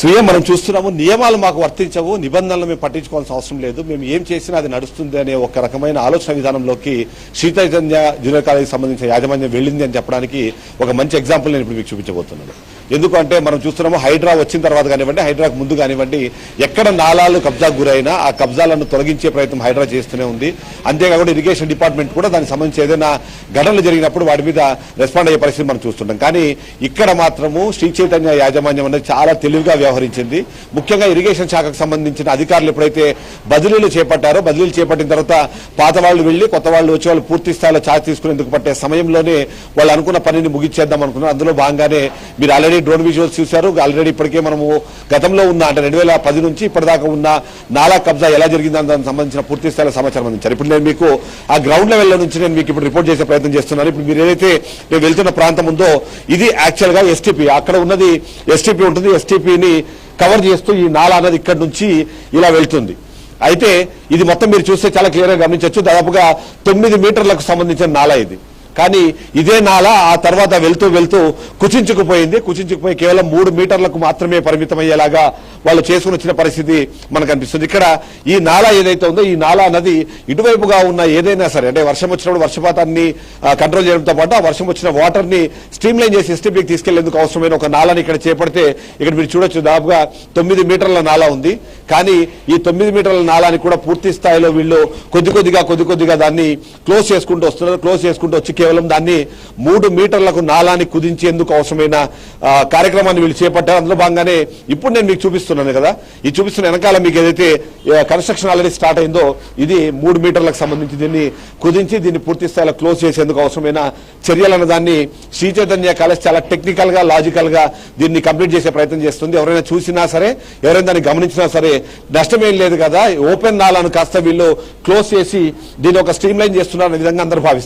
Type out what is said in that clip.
స్వీయం మనం చూస్తున్నాము, నియమాలు మాకు వర్తించవు, నిబంధనలు మేము పట్టించుకోవాల్సిన అవసరం లేదు, మేము ఏం చేసినా అది నడుస్తుంది అనే ఒక రకమైన ఆలోచన విధానంలోకి శ్రీ చైతన్య జూనియర్ కాలేజీకి సంబంధించిన యాజమాన్యం వెళ్ళింది అని చెప్పడానికి ఒక మంచి ఎగ్జాంపుల్ నేను ఇప్పుడు మీకు చూపించబోతున్నాను. ఎందుకంటే మనం చూస్తున్నాము, హైడ్రా వచ్చిన తర్వాత కానివ్వండి, హైడ్రాకు ముందు కానివ్వండి, ఎక్కడ నాలాలు కబ్జాకు గురైనా ఆ కబ్జాలను తొలగించే ప్రయత్నం హైడ్రా చేస్తూనే ఉంది. అంతేకాకుండా ఇరిగేషన్ డిపార్ట్మెంట్ కూడా దానికి సంబంధించి ఏదైనా ఘటనలు జరిగినప్పుడు వాటి మీద రెస్పాండ్ అయ్యే పరిస్థితి మనం చూస్తుంటాం. కానీ ఇక్కడ మాత్రము శ్రీ చైతన్య యాజమాన్యం అనేది చాలా తెలివిగా వ్యవహరించింది. ముఖ్యంగా ఇరిగేషన్ శాఖకు సంబంధించిన అధికారులు ఎప్పుడైతే బదిలీలు చేపట్టారో, బదిలీలు చేపట్టిన తర్వాత పాత వాళ్ళు వెళ్లి కొత్త వాళ్ళు వచ్చి వాళ్ళు పూర్తి స్థాయిలో ఛార్జ్ తీసుకునేందుకు పట్టే సమయంలోనే వాళ్ళు అనుకున్న పనిని ముగించేద్దాం అనుకున్నారు. అందులో భాగంగానే మీరు ఆల్రెడీ డ్రోన్ విజువల్స్ చూశారు. ఆల్రెడీ ఇప్పటికే మనము గతంలో ఉన్న అంటే 2010 నుంచి ఇప్పటిదాకా ఉన్న నాలా కబ్జా ఎలా జరిగిందని దానికి సంబంధించిన పూర్తి స్థాయిలో సమాచారం అందించారు. ఇప్పుడు నేను మీకు ఆ గ్రౌండ్ లెవెల్ నుంచి నేను మీకు ఇప్పుడు రిపోర్ట్ చేసే ప్రయత్నం చేస్తున్నాను. ఇప్పుడు మీరు ఏదైతే నేను వెళ్తున్న ప్రాంతం ఉందో ఇది యాక్చువల్ గా ఎస్టీపీ, అక్కడ ఉన్నది ఎస్టీపీ ఉంటుంది. ఎస్టీపీని కవర్ చేస్తూ ఈ నాలా అన్నది ఇక్కడ నుంచి ఇలా వెళ్తుంది. అయితే ఇది మొత్తం మీరు చూస్తే చాలా క్లియర్ గా గమనించవచ్చు. దాదాపుగా 9 మీటర్లకు సంబంధించిన నాలా ఇది. కానీ ఇదే నాల ఆ తర్వాత వెళ్తూ వెళ్తూ కుచించుకుపోయి కేవలం 3 మీటర్లకు మాత్రమే పరిమితమయ్యేలాగా వాళ్ళు చేసుకుని వచ్చిన పరిస్థితి మనకు అనిపిస్తుంది. ఇక్కడ ఈ నాల ఏదైతే ఉందో, ఈ నాల నది ఇటువైపుగా ఉన్న ఏదైనా సరే, అంటే వర్షం వచ్చినప్పుడు వర్షపాతాన్ని కంట్రోల్ చేయడంతో పాటు ఆ వర్షం వచ్చిన వాటర్ ని స్ట్రీమ్ లైన్ చేసి ఎస్టీపీకి తీసుకెళ్లేందుకు అవసరమైన ఒక నాలని ఇక్కడ చేపడితే ఇక్కడ మీరు చూడొచ్చు, దాదాపుగా 9 మీటర్ల నాలా ఉంది. కానీ ఈ 9 మీటర్ల నాలాని కూడా పూర్తి స్థాయిలో వీళ్ళు కొద్ది కొద్దిగా దాన్ని క్లోజ్ చేసుకుంటూ వస్తున్నారు. క్లోజ్ చేసుకుంటూ వచ్చి కేవలం దాన్ని 3 మీటర్లకు నాలాని కుదించేందుకు అవసరమైన కార్యక్రమాన్ని వీళ్ళు చేపట్టారు. అందులో భాగంగానే ఇప్పుడు నేను మీకు చూపిస్తున్నాను కదా, ఈ చూపిస్తున్న వెనకాల మీకు ఏదైతే కన్స్ట్రక్షన్ ఆల్రెడీ స్టార్ట్ అయిందో ఇది 3 మీటర్లకు సంబంధించి దీన్ని కుదించి దీన్ని పూర్తి స్థాయిలో క్లోజ్ చేసేందుకు అవసరమైన చర్యలన్న దాన్ని శ్రీ చైతన్య కాలేజ్ చాలా టెక్నికల్ గా, లాజికల్ గా దీన్ని కంప్లీట్ చేసే ప్రయత్నం చేస్తుంది. ఎవరైనా చూసినా సరే, ఎవరైనా దాన్ని గమనించినా సరే నష్టమేం లేదు కదా, ఓపెన్ నాలాను కాస్త వీళ్ళు క్లోజ్ చేసి దీన్ని ఒక స్ట్రీమ్ లైన్ చేస్తున్నారు అనే విధంగా అందరూ భావిస్తారు.